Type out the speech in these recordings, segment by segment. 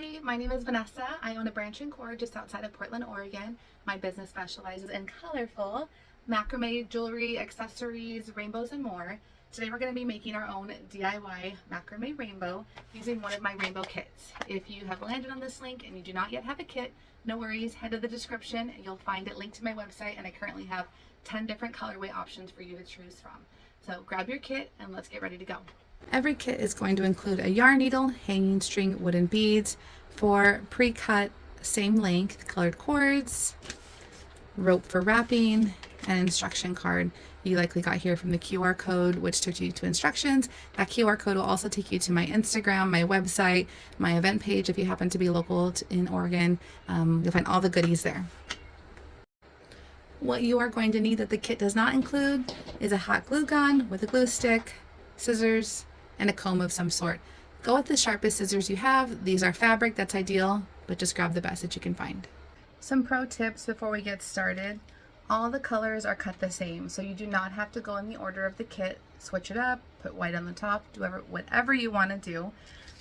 Hi, my name is Vanessa. I own a branch in Core just outside of Portland, Oregon. My business specializes in colorful macrame jewelry, accessories, rainbows, and more. Today we're going to be making our own DIY macrame rainbow using one of my rainbow kits. If you have landed on this link and you do not yet have a kit, no worries, head to the description. You'll find it linked to my website, and I currently have 10 different colorway options for you to choose from. So grab your kit and let's get ready to go. Every kit is going to include a yarn needle, hanging string, wooden beads, 4 pre-cut, same length, colored cords, rope for wrapping, and an instruction card you likely got here from the QR code, which took you to instructions. That QR code will also take you to my Instagram, my website, my event page if you happen to be local in Oregon. You'll find all the goodies there. What you are going to need that the kit does not include is a hot glue gun with a glue stick, scissors, and a comb of some sort. Go with the sharpest scissors you have. These are fabric, that's ideal, but just grab the best that you can find. Some pro tips before we get started. All the colors are cut the same, so you do not have to go in the order of the kit. Switch it up, put white on the top, do whatever you want to do.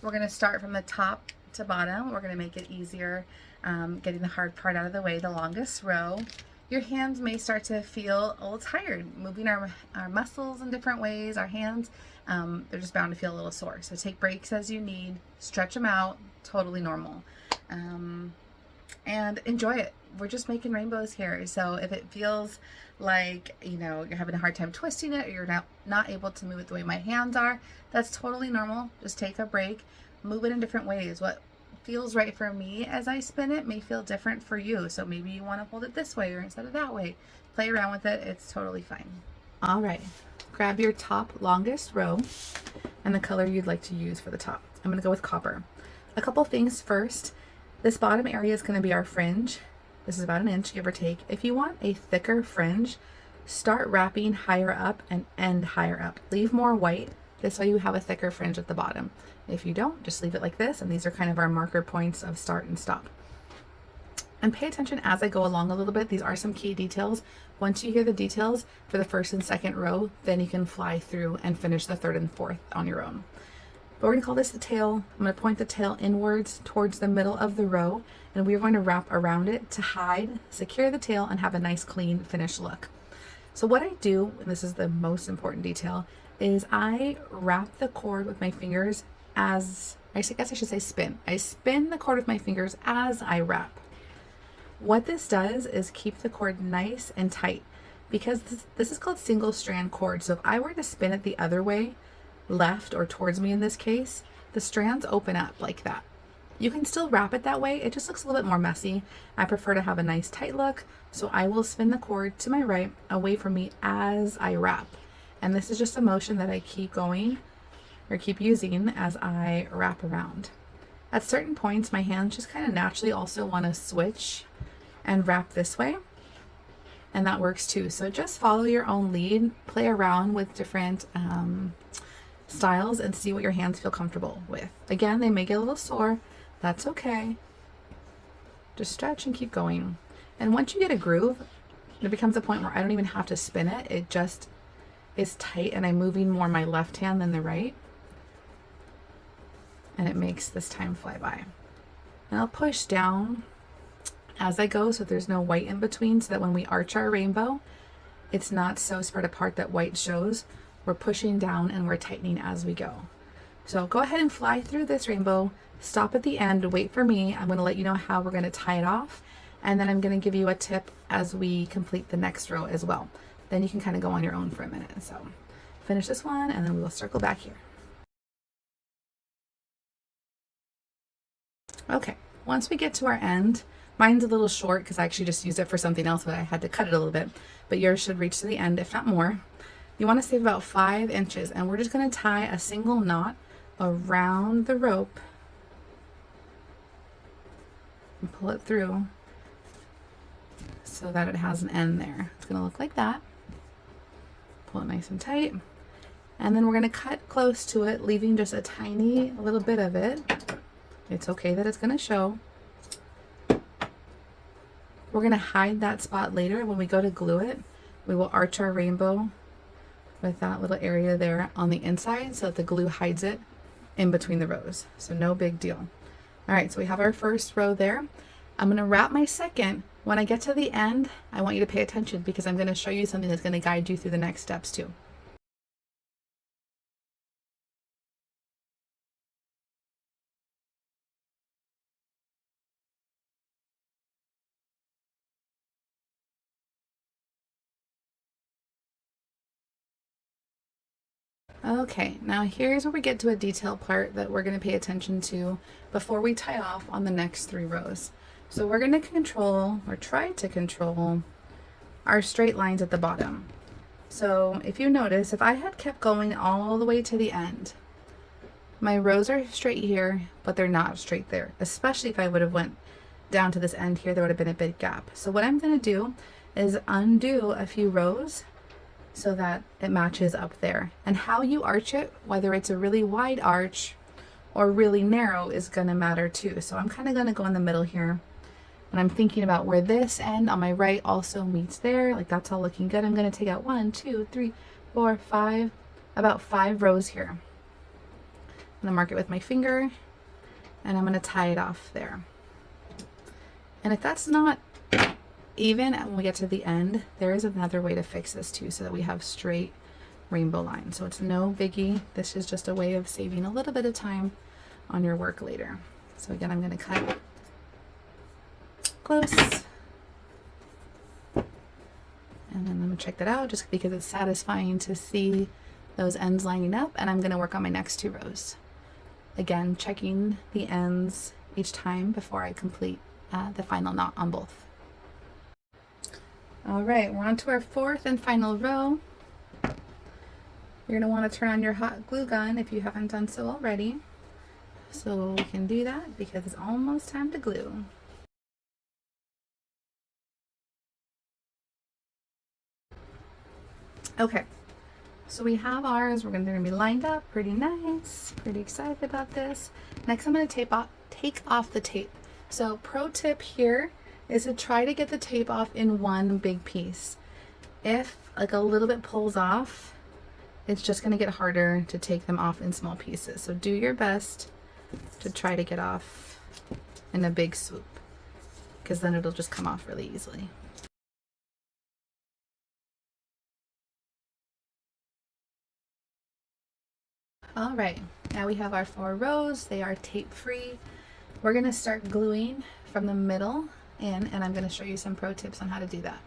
We're going to start from the top to bottom. We're going to make it easier getting the hard part out of the way, the longest row. Your hands may start to feel a little tired, moving our muscles in different ways. Our hands, they're just bound to feel a little sore. So take breaks as you need, stretch them out, totally normal. And enjoy it. We're just making rainbows here. So if it feels like, you're having a hard time twisting it, or you're not able to move it the way my hands are, that's totally normal. Just take a break, move it in different ways. What feels right for me as I spin it may feel different for you. So maybe you want to hold it this way or instead of that way. Play around with it. It's totally fine. All right, grab your top longest row and the color you'd like to use for the top. I'm going to go with copper. A couple things first. This bottom area is going to be our fringe. This is about 1 inch, give or take. If you want a thicker fringe, start wrapping higher up and end higher up. Leave more white. This way you have a thicker fringe at the bottom. If you don't, just leave it like this, and these are kind of our marker points of start and stop. And pay attention as I go along a little bit. These are some key details. Once you hear the details for the first and second row, then you can fly through and finish the third and fourth on your own. But we're going to call this the tail. I'm going to point the tail inwards towards the middle of the row, and we're going to wrap around it to hide, secure the tail, and have a nice clean finished look. So what I do, and this is the most important detail, is I wrap the cord with my fingers as, I guess I should say spin. I spin the cord with my fingers as I wrap. What this does is keep the cord nice and tight, because this is called single strand cord. So if I were to spin it the other way, left or towards me in this case, the strands open up like that. You can still wrap it that way. It just looks a little bit more messy. I prefer to have a nice tight look, so I will spin the cord to my right away from me as I wrap. And this is just a motion that I keep going or keep using as I wrap around. At certain points, my hands just kind of naturally also want to switch and wrap this way, and that works too. So just follow your own lead, play around with different styles and see what your hands feel comfortable with. Again, they may get a little sore. That's okay. Just stretch and keep going. And once you get a groove, it becomes a point where I don't even have to spin it. It just is tight, and I'm moving more my left hand than the right. And it makes this time fly by. And I'll push down as I go so there's no white in between, so that when we arch our rainbow, it's not so spread apart that white shows. We're pushing down and we're tightening as we go. So go ahead and fly through this rainbow. Stop at the end, wait for me. I'm going to let you know how we're going to tie it off, and then I'm going to give you a tip as we complete the next row as well. Then you can kind of go on your own for a minute. So finish this one, and then we will circle back here. Okay, once we get to our end, mine's a little short because I actually just used it for something else, but I had to cut it a little bit, but yours should reach to the end, if not more. You want to save about 5 inches, and we're just going to tie a single knot around the rope and pull it through so that it has an end there. It's going to look like that. Pull it nice and tight, and then we're going to cut close to it, leaving just a tiny little bit of it. It's okay that it's going to show. We're going to hide that spot later. When we go to glue it, we will arch our rainbow with that little area there on the inside so that the glue hides it in between the rows. So no big deal. All right, so we have our first row there. I'm gonna wrap my second. When I get to the end, I want you to pay attention because I'm gonna show you something that's gonna guide you through the next steps too. Okay, now here's where we get to a detail part that we're going to pay attention to before we tie off on the next 3 rows. So we're going to control, or try to control, our straight lines at the bottom. So if you notice, if I had kept going all the way to the end, my rows are straight here, but they're not straight there, especially if I would have went down to this end here, there would have been a big gap. So what I'm going to do is undo a few rows so that it matches up there. And how you arch it, whether it's a really wide arch or really narrow, is gonna matter too. So I'm kind of gonna go in the middle here. And I'm thinking about where this end on my right also meets there. Like that's all looking good. I'm gonna take out 1, 2, 3, 4, 5, about 5 rows here. I'm gonna mark it with my finger and I'm gonna tie it off there. And if that's not even when we get to the end, there is another way to fix this too, so that we have straight rainbow lines. So it's no biggie. This is just a way of saving a little bit of time on your work later. So again, I'm going to cut close. And then I'm going to check that out just because it's satisfying to see those ends lining up. And I'm going to work on my next 2 rows. Again, checking the ends each time before I complete the final knot on both. All right, we're on to our 4th and final row. You're gonna want to turn on your hot glue gun if you haven't done so already. So we can do that because it's almost time to glue. Okay, so we have ours. They're gonna be lined up pretty nice. Pretty excited about this. Next, I'm gonna take off the tape. So pro tip here is to try to get the tape off in one big piece. If like a little bit pulls off, it's just going to get harder to take them off in small pieces. So do your best to try to get off in a big swoop, because then it'll just come off really easily. All right, now we have our 4 rows. They are tape free. We're going to start gluing from the middle in, and I'm going to show you some pro tips on how to do that.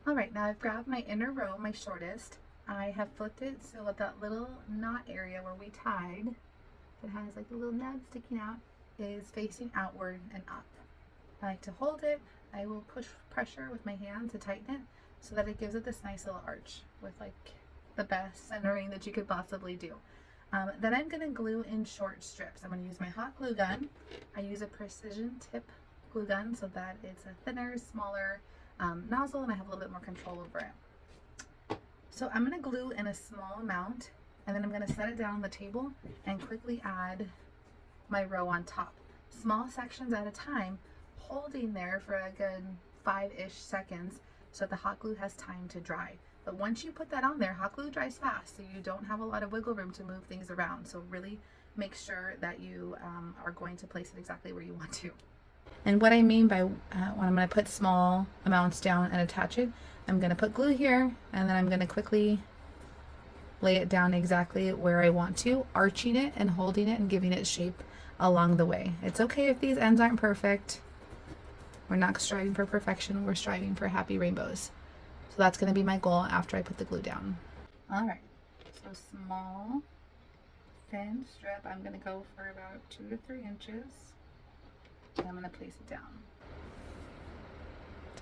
All right, now I've grabbed my inner row, my shortest. I have flipped it so that that little knot area where we tied, that has like a little nub sticking out, is facing outward and up. I like to hold it. I will push pressure with my hand to tighten it so that it gives it this nice little arch with like the best centering that you could possibly do. Then I'm going to glue in short strips. I'm going to use my hot glue gun. I use a precision tip glue gun so that it's a thinner, smaller nozzle, and I have a little bit more control over it. So I'm going to glue in a small amount, and then I'm going to set it down on the table and quickly add my row on top. Small sections at a time, holding there for a good 5-ish seconds so that the hot glue has time to dry. But once you put that on there, hot glue dries fast, so you don't have a lot of wiggle room to move things around. So really make sure that you are going to place it exactly where you want to. And what I mean by when I'm going to put small amounts down and attach it, I'm going to put glue here, and then I'm going to quickly lay it down exactly where I want to, arching it and holding it and giving it shape along the way. It's okay if these ends aren't perfect. We're not striving for perfection, we're striving for happy rainbows. So that's going to be my goal after I put the glue down. All right, so small, thin strip. I'm going to go for about 2 to 3 inches. And I'm going to place it down.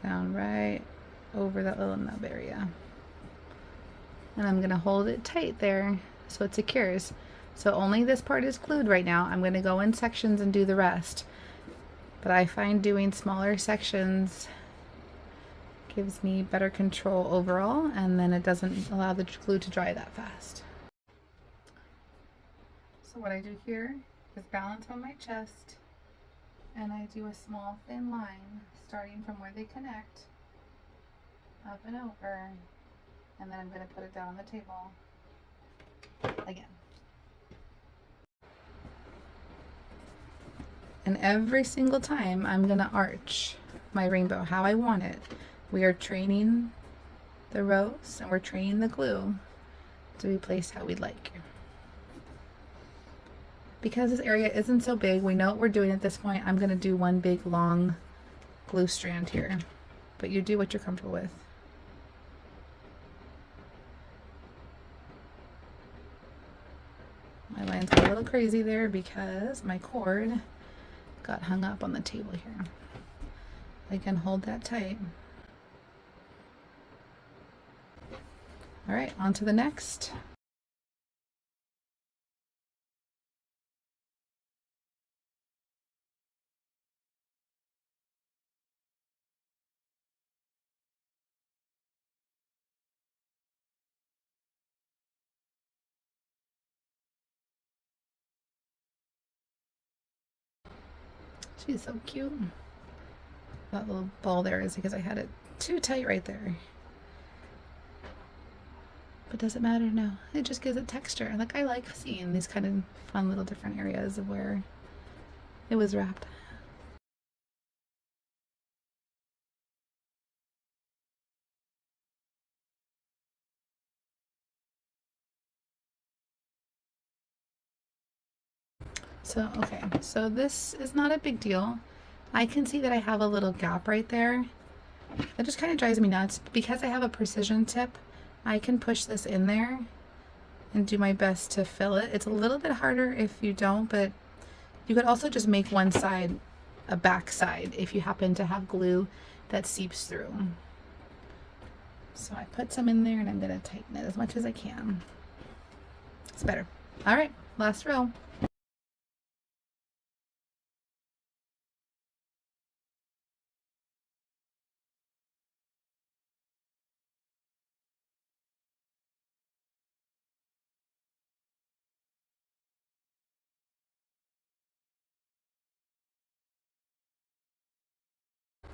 Down right over that little nub area. And I'm going to hold it tight there so it secures. So only this part is glued right now. I'm going to go in sections and do the rest. But I find doing smaller sections gives me better control overall, and then it doesn't allow the glue to dry that fast. So what I do here is balance on my chest, and I do a small thin line starting from where they connect up and over, and then I'm going to put it down on the table again. And every single time I'm gonna arch my rainbow how I want it. We are training the rose and we're training the glue to be placed how we'd like. Because this area isn't so big, we know what we're doing at this point. I'm gonna do one big long glue strand here, but you do what you're comfortable with. My lines got a little crazy there because my cord got hung up on the table here. I can hold that tight. All right, on to the next. She's so cute. That little ball there is because I had it too tight right there. But does it matter? No. It just gives it texture. Like, I like seeing these kind of fun little different areas of where it was wrapped. So, okay, so this is not a big deal. I can see that I have a little gap right there. That just kind of drives me nuts. Because I have a precision tip, I can push this in there and do my best to fill it. It's a little bit harder if you don't, but you could also just make one side a back side if you happen to have glue that seeps through. So I put some in there and I'm gonna tighten it as much as I can. It's better. All right, last row.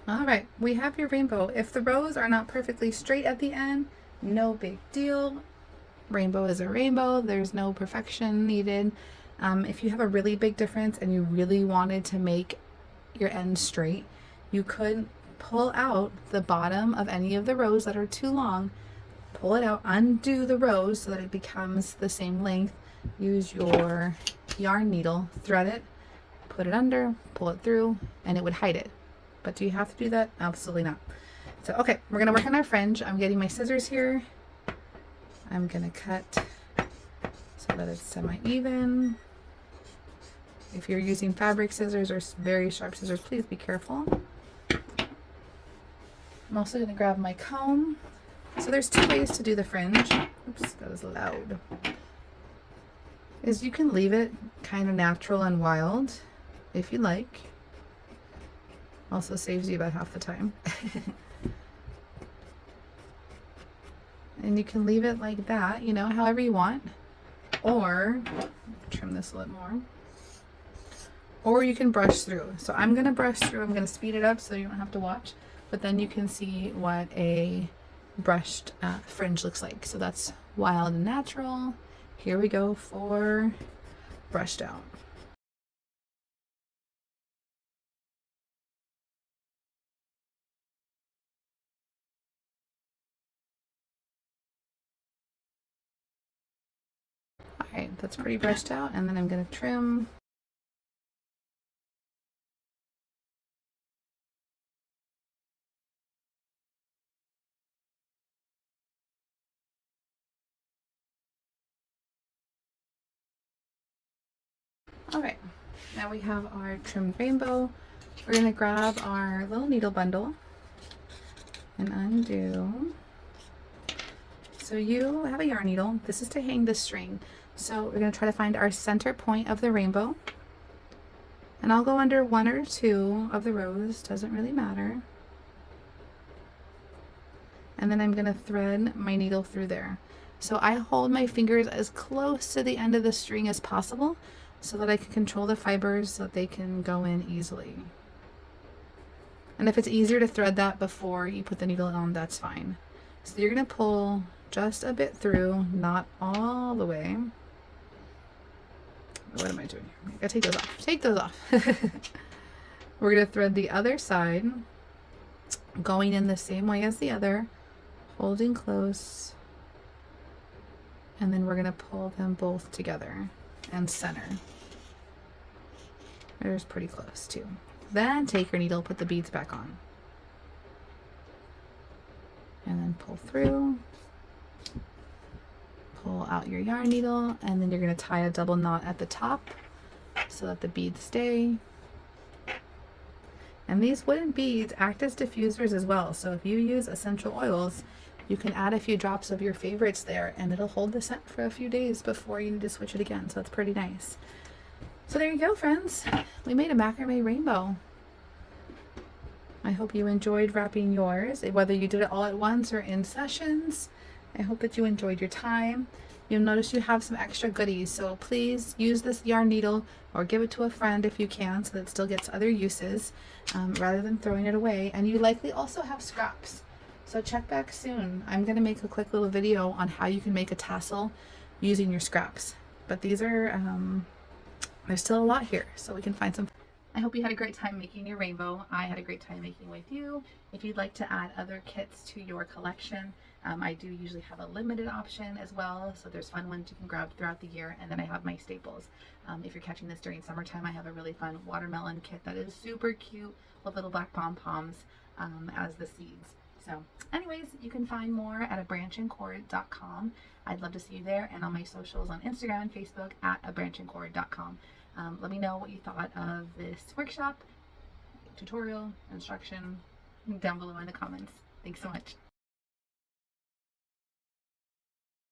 All right, we have your rainbow. If the rows are not perfectly straight at the end, no big deal. Rainbow is a rainbow. There's no perfection needed. If you have a really big difference and you really wanted to make your ends straight, you could pull out the bottom of any of the rows that are too long, pull it out, undo the rows so that it becomes the same length. Use your yarn needle, thread it, put it under, pull it through, and it would hide it. But do you have to do that? Absolutely not. So, okay, we're gonna work on our fringe. I'm getting my scissors here. I'm gonna cut so that it's semi-even. If you're using fabric scissors or very sharp scissors, please be careful. I'm also gonna grab my comb. So there's two ways to do the fringe. Oops, that was loud. Is you can leave it kind of natural and wild if you like. Also saves you about half the time. And you can leave it like that, you know, however you want. Or, trim this a little more. Or you can brush through. So I'm going to brush through. I'm going to speed it up so you don't have to watch. But then you can see what a brushed fringe looks like. So that's wild and natural. Here we go for brushed out. Alright, that's pretty brushed out, and then I'm going to trim. Alright, now we have our trimmed rainbow. We're going to grab our little needle bundle and undo. So you have a yarn needle. This is to hang the string. So we're going to try to find our center point of the rainbow. And I'll go under one or two of the rows, doesn't really matter. And then I'm going to thread my needle through there. So I hold my fingers as close to the end of the string as possible so that I can control the fibers so that they can go in easily. And if it's easier to thread that before you put the needle on, that's fine. So you're going to pull just a bit through, not all the way. What am I doing here? I gotta take those off. Take those off. We're going to thread the other side, going in the same way as the other, holding close, and then we're going to pull them both together and center. There's pretty close too. Then take your needle, put the beads back on, and then pull through. Pull out your yarn needle, and then you're going to tie a double knot at the top so that the beads stay. And these wooden beads act as diffusers as well. So if you use essential oils, you can add a few drops of your favorites there and it'll hold the scent for a few days before you need to switch it again. So it's pretty nice. So there you go, friends. We made a macrame rainbow. I hope you enjoyed wrapping yours, whether you did it all at once or in sessions. I hope that you enjoyed your time. You'll notice you have some extra goodies, so please use this yarn needle or give it to a friend if you can, so that it still gets other uses rather than throwing it away. And you likely also have scraps, so check back soon. I'm going to make a quick little video on how you can make a tassel using your scraps, but these are there's still a lot here, so we can find some. I hope you had a great time making your rainbow. I had a great time making with you. If you'd like to add other kits to your collection, I do usually have a limited option as well, so there's fun ones you can grab throughout the year, and then I have my staples. If you're catching this during summertime, I have a really fun watermelon kit that is super cute with little black pom-poms as the seeds. So anyways, you can find more at abranchandcord.com. I'd love to see you there, and on my socials on Instagram and Facebook at abranchandcord.com. Let me know what you thought of this workshop, tutorial, instruction down below in the comments. Thanks so much.